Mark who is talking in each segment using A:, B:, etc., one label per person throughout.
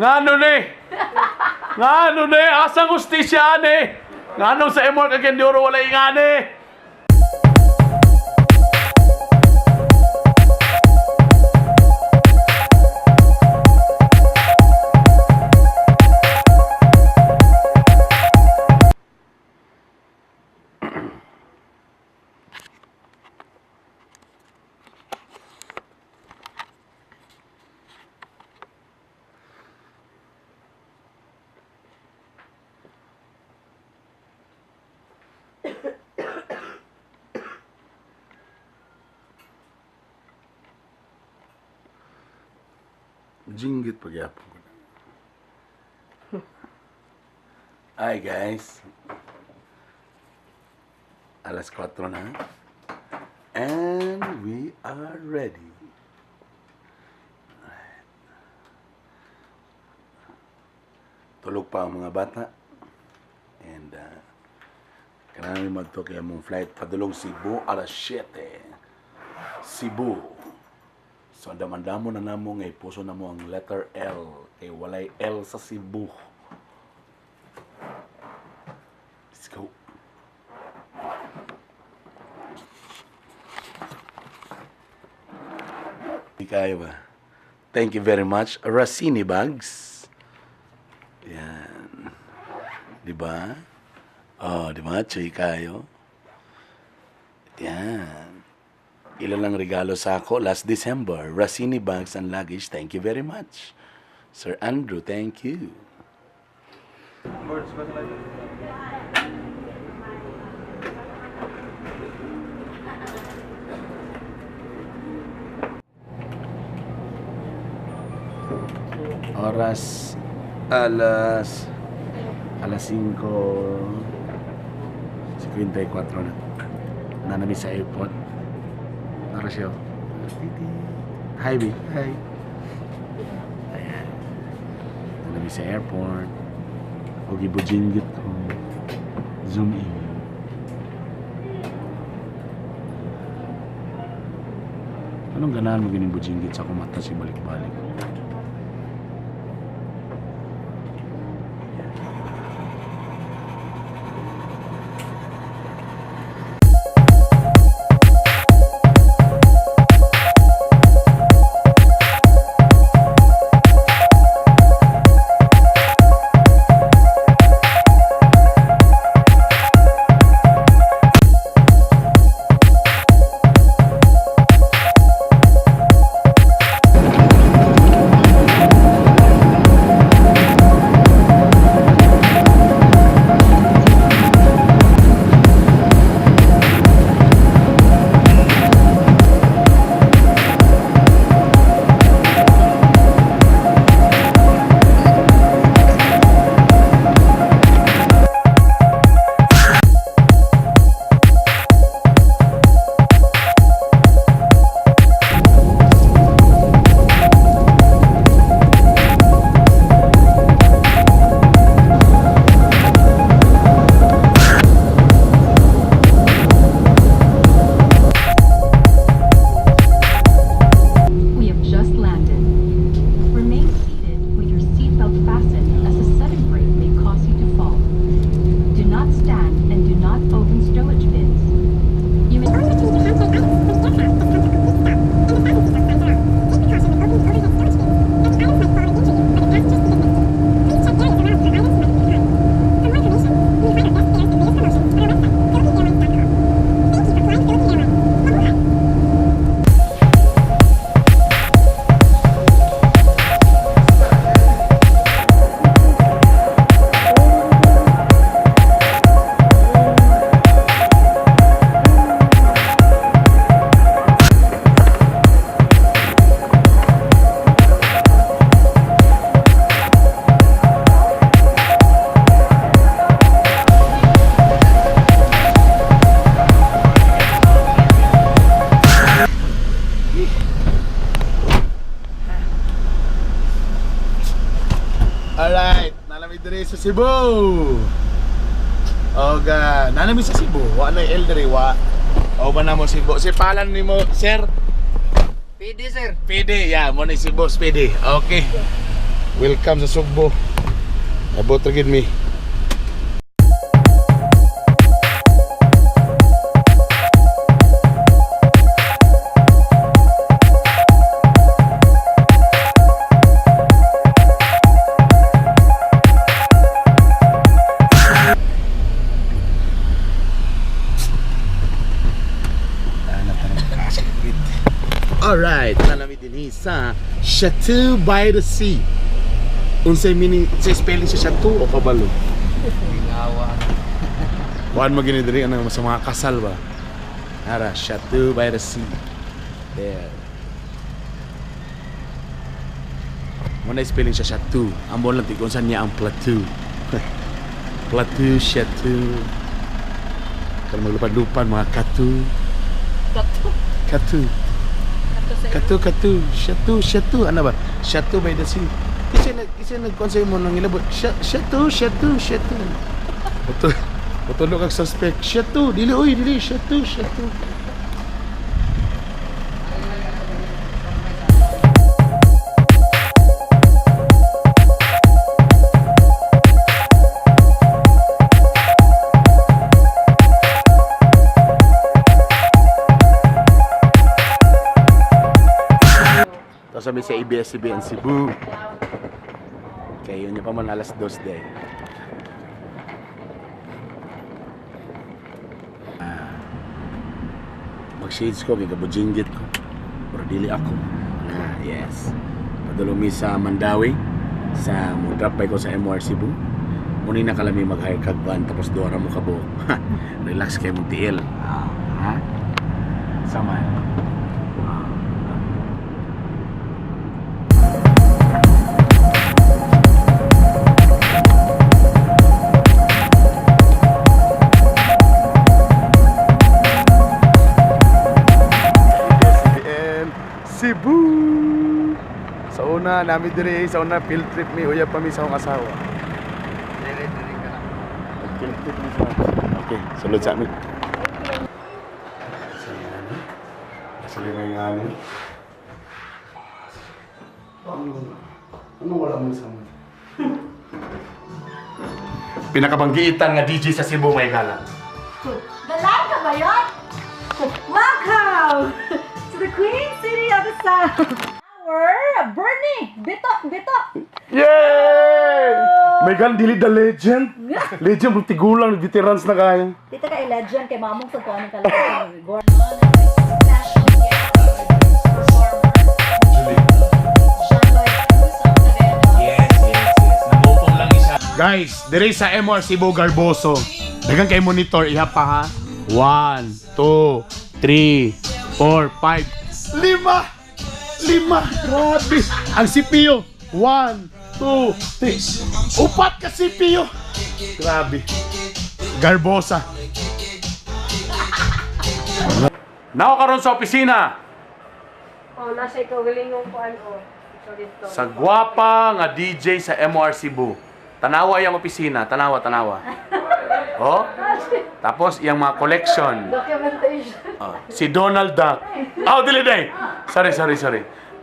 A: Ngano ni? Ngano ni? Asang ustisya ni? Ngano sa imol kaginduro wala ingani? Jinggit pagyapon ko na. Hi guys. Alas 4 na. And we are ready. Tulog pa ang mga bata. And kailangan namin magto kaya mong flight padulong Cebu alas 7. Cebu. So, damandamo na namo ngay puso na mo ang letter L. Kay walay L sa Cebu. Let's go. Di kayo ba? Thank you very much. Racini Bags. Yan. Diba? Oh, diba? Chay kayo. Yan. Ilan lang regalo sa ako last December. Racini Bags and Luggage, thank you very much. Sir Andrew, thank you. Oras alas 5:54 na. Nanami sa airport. Nara siya. Hi, B. Hi. Ayan. Nanami sa airport. O gibujinggit ko. Zoom in. Anong ganahan mo ginibujinggit sa kumata si balik-balik? Alright, nalamig diri sa Cebu. Oga, nanami sa Cebu. Wa na el diri wa. O ba na mo Cebu? Si palan nimo, sir?
B: PD, sir.
A: PD, ya, mo ni si Boss PD. Okay. Welcome sa Sugbo. Abot ra gid mi. Alright, nalami din sa Chateau by the Sea. Unsay meaning sa spelling sa Chateau o kabalo?
B: Gingawa.
A: Kuan mo gini diri ano sa mga kasal ba? Ara, Chateau by the Sea. There. Muna spelling sa Chateau. Amo lang kung saan niya ang plateau. Plateau, Chateau. Kalau maglupad-lupad mga katu. Katu. Katu, Chateau, ano ba? Chateau by the Sea. Kasi nag-consay mo nang ilabot. Chateau. Patulog kang suspect. Chateau, dili, Chateau. Sabi sa ABS-CBN Cebu. Kaya yun yung pa man alas 2 day. Mag-shades ko, gigabudjinggit ko. Pero dili ako. Yes. Padulong mi sa Mandawi. Sa drop by ko sa MR Cebu. Muni na kalami mag-hire kag van tapos duwara mo kabo. Relax kayo mong tiil. Ha? Sama. Cebu. Sa una nami diri, sa una field trip mi uyab pa mi sa akong asawa.
B: Dili ka lang.
A: Field trip mi sa. Okay, sulod sa amin. Sali na yung ano. Ano wala mo sa amin? Pinakabanggiitan nga DJ sa Cebu may gala.
C: Balay ka ba yun? Welcome to the Queen City of the South. Our Bernie, Bitok.
A: Yay! May gan dili the legend. Legend mo tigulang veterans na kaya.
C: Dito ka legend kay mamong sa kuan ng kalagayan.
A: Guys, diri sa MR Cebu Garboso. Dagan kay monitor iha pa ha. 1, 2, 3, 4, 5, 5. Grabe. Ang CPU. 1, 2, 3. Upat ka CPU. Grabe. Garbosa. Nako karon sa opisina.
C: Oh, nasa ikaw galingong kuan o.
A: Sa gwapa nga DJ sa MR Cebu. Tanawa yung opisina, tanawa. Oh? Tapos yung mga collection.
C: Documentation.
A: Oh, si Donald Duck. Oh, dili day. Sorry.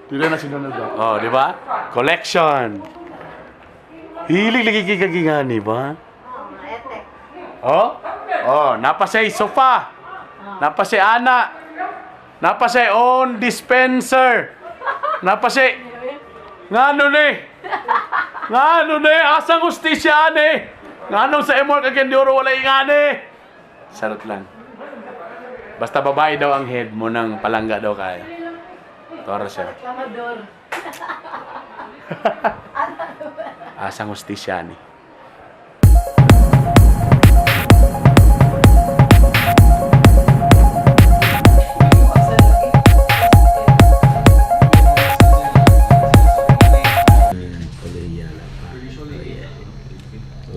A: Dili na si Donald Duck. Oh, di ba? Collection. Hilig lagi kagingani ba?
C: Etek.
A: Oh, napasay sofa. Napasay ana. Napasay on dispenser. Napasay ngano ni? Asang hustisya ni? Ngano sa MR kagyan di oro wala ingani? Sarot lang. Basta babae daw ang head mo ng palangga daw kaya. Toro siya.
C: Amador.
A: Asang hustisya ni.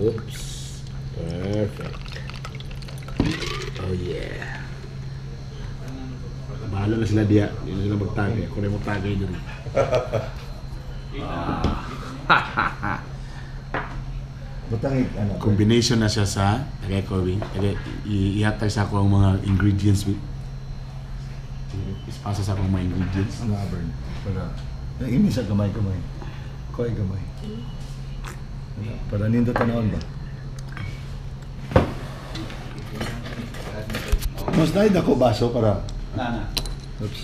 A: Oops. Perfect. Oh yeah. Bahala na sila diya. Hindi na sila magtagay. Kung na magtagay dyan. Combination na siya sa tagay ko, ihatag sa ako ang mga ingredients. Ispasa sa akong mga ingredients.
B: Ang abern. Para, ini sa kamay.
D: Ako ay gamay. Para nindo tanawon ba? Mas naid ako baso para. Oops.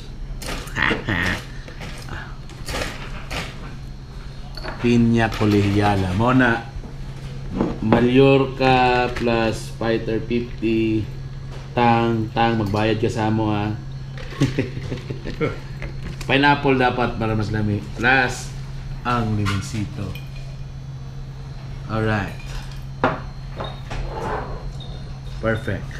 A: Piña Colegiala. Mona, Mallorca plus Fighter 50. Tang, magbayad ka sa mo ha. Pineapple dapat para mas lami. Plus, ang limoncito. Alright. Perfect.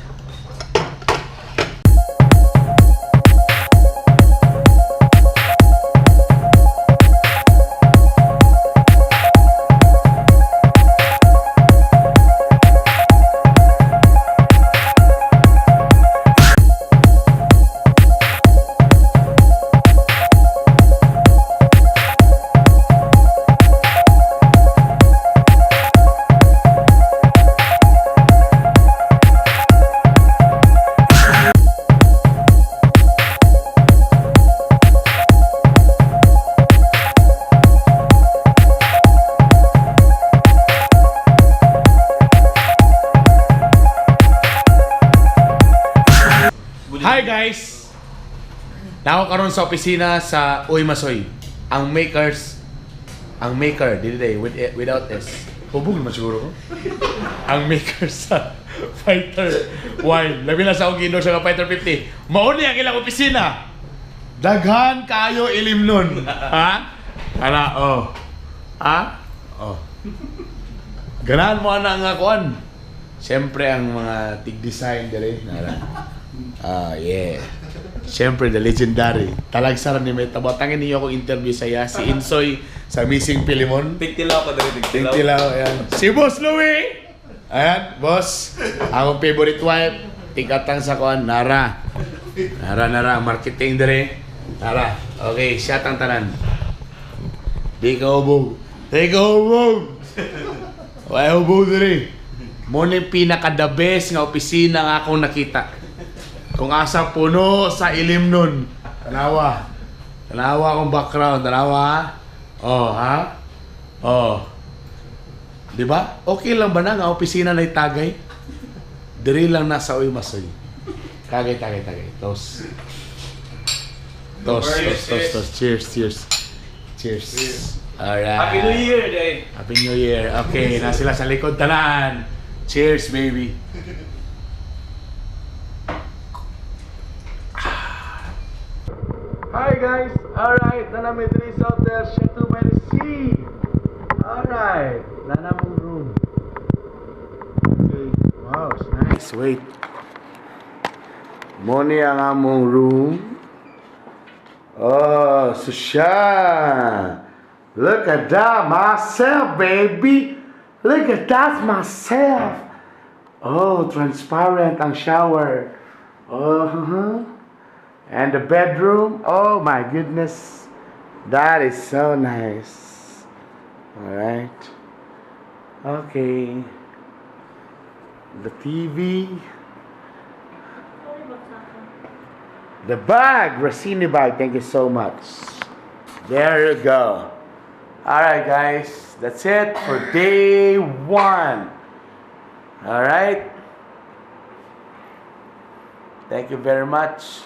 A: Hi guys! Nako karon sa opisina sa Uy Masoy. Ang maker, dili without S. Hubog naman siguro ko. Ang maker sa Fighter Wine. Labi na sa akong gindo sa Fighter 50. Mauni ang ilang opisina. Daghan kayo ilim nun. Ha? Ana, oh. Ha? Oh. Ganahan mo ana nga kuan. Siyempre ang mga tig-design dali. Yeah. Siyempre, the legendary. Talagsaran ni Meta. Batangin niyo akong interview saya. Si Insoy sa Missing Pilimon.
B: Tigtilaw ka dali,
A: Tigtilaw, ayan. Si Boss Louie! Ayan, boss. Akong favorite wife. Tigatang sa kuan, Nara. Nara. Marketing dire. Nara. Okay, siya tang tanan. Di ka hubog. Why hubog dire? Muna yung pinaka-the best nga opisina nga akong nakita. Kung asa puno sa ilim nun. Tanawa akong background. Tanawa ha? Oh, ha? Oh. Diba? Okay lang ba na nga opisina na itagay? Diri lang nasa Uy Masoy. Tagay. Tos. Cheers. Alright.
B: Happy New Year, day.
A: Happy New Year. Okay, na sila sa likod tanan. Cheers, baby. Hi guys. Alright, nanami diri sa Hotel Chateau by the Sea. Alright, nanamong room. Okay. Wow, it's nice. Wait. Moni ang among room. Oh, so siya. Look at that, myself, baby. Look at that, myself. Oh, transparent ang shower. Oh, and the bedroom. Oh my goodness, that is so nice. All right. Okay. The TV. The bag, Rossini bag. Thank you so much. There you go. Alright guys, that's it for day 1. Alright. Thank you very much.